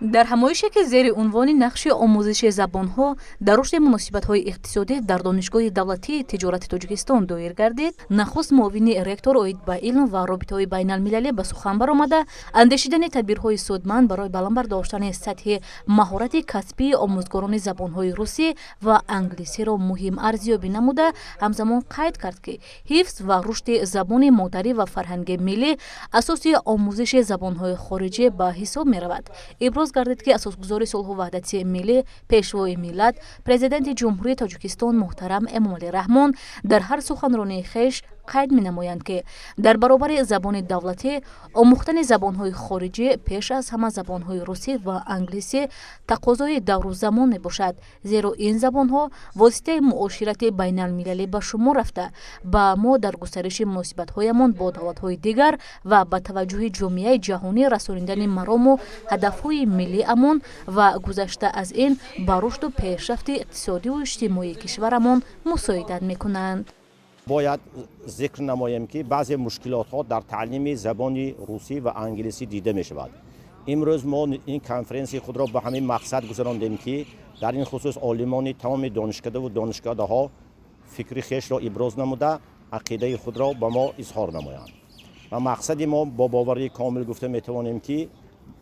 дар ҳамоише ки зери унвони нақши омӯзиши забонҳо дар рушди муносибатҳои иқтисодӣ дар донишгоҳи давлатии тиҷорати Тоҷикистон доир гардид, нахуст муовини ректор оид ба илм ва робитаҳои байналмилалӣ ба сухан баромада, андешидани тадбирҳои судманд барои баланд бардаштани сатҳи маҳорати касбии омӯзгорони забонҳои русӣ ва англисиро муҳим арзёбӣ намуда, ҳамзамон қайд кард, ки ҳифз ва рушди забони модарӣ ва фарҳанги миллӣ асоси омӯзиши забонҳои хориҷӣ ба ҳисоб меравад. гардид, ки асосгузори сулҳу ваҳдати миллӣ, пешвои миллат, президенти ҷумҳурии Тоҷикистон муҳтарам Эмомалӣ Раҳмон дар ҳар суханронии хеш қайд менамоянд, ки дар баробари забони давлатӣ омӯхтани забонҳои хориҷӣ пеш аз ҳама забонҳои русӣ ва англисӣ тақозои давру замон мебошад, зеро ин забонҳо воситаи муоширати байналмилалӣ ба шумор рафта, ба мо дар густариши муносибатҳоямон бо давлатҳои дигар ва ба таваҷҷӯҳи ҷомеаи ҷаҳонӣ расониндани марому ҳадафҳои миллиамон ва гузашта аз ин ба рушду пешрафти иқтисодию иҷтимоии кишварамон мусоидат мекунанд. باید ذکر نمایم که بعضی مشکلات ها در تعلیم زبان روسی و انگلیسی دیده می شود. امروز ما این کنفرانس خود را به همین مقصد گذراندیم که در این خصوص عالمان تمام دانشکده و دانشکده ها فکری خیش را ابراز نموده عقیده خود را به ما اظهار نمایند. و مقصد ما با باوری کامل گفته می توانیم که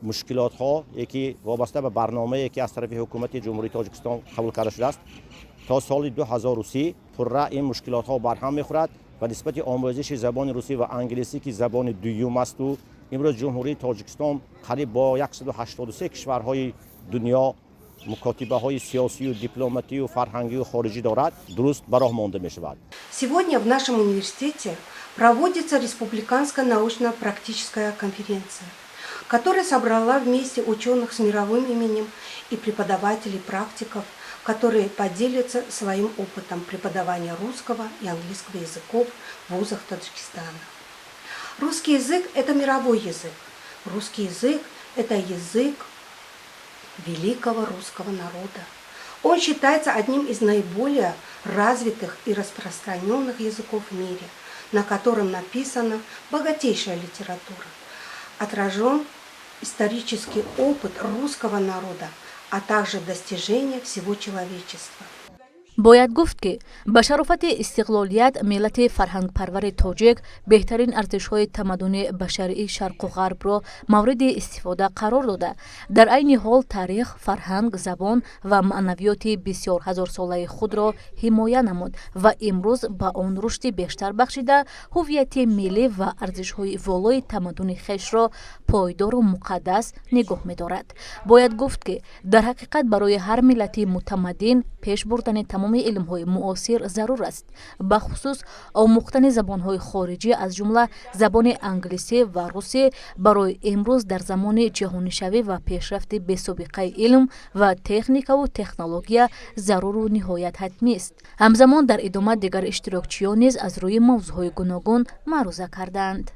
مشکلات ها یکی وابسته به برنامه یکی از طرف حکومت جمهوری تاجیکستان قبول کرده شده است تا سال 2030 پرره این مشکلات ها برهم میخورد و نسبت آموزش زبان روسی و انگلیسی که زبان دوم است و امروز جمهوری تاجیکستان قریب با 183 کشورهای دنیا مکاتبه های سیاسی و دیپلماتی و فرهنگی و خارجی دارد درست به راه مانده می شود. Сегодня в нашем университете проводится республиканская научно-практическая конференция, которая собрала вместе ученых с мировым именем и преподавателей, практиков, которые поделятся своим опытом преподавания русского и английского языков в вузах Таджикистана. Русский язык – это мировой язык. Русский язык – это язык великого русского народа. Он считается одним из наиболее развитых и распространенных языков в мире, на котором написана богатейшая литература. Отражен исторический опыт русского народа, а также достижения всего человечества. бояд гуфт, ки ба шарофати истиқлолият миллати фарҳангпарвари тоҷик беҳтарин арзишҳои тамаддуни башарии шарқу ғарбро мавриди истифода қарор дода, дар айни ҳол таърих, фарҳанг, забон ва маънавиёти бисёр ҳазорсолаи худро ҳимоя намуд ва имрӯз ба он рушди бештар бахшида ҳуввияти миллӣ ва арзишҳои волои тамаддуни хешро пойдору муқаддас нигоҳ медорад. бояд гуфт, ки дар ҳақиқат барои ҳар миллати мутамаддин пеш бурдани тамоми илмҳои муосир зарур аст, бахусус омӯхтани забонҳои хориҷӣ аз ҷумла забони англисӣ ва русӣ барои имрӯз дар замони ҷаҳонишавӣ ва пешрафти бесобиқаи илм ва техникаву технология заруру ниҳоят ҳатмист. ҳамзамон дар идома дигар иштирокчиён низ аз рӯи мавзӯъҳои гуногун маъруза карданд.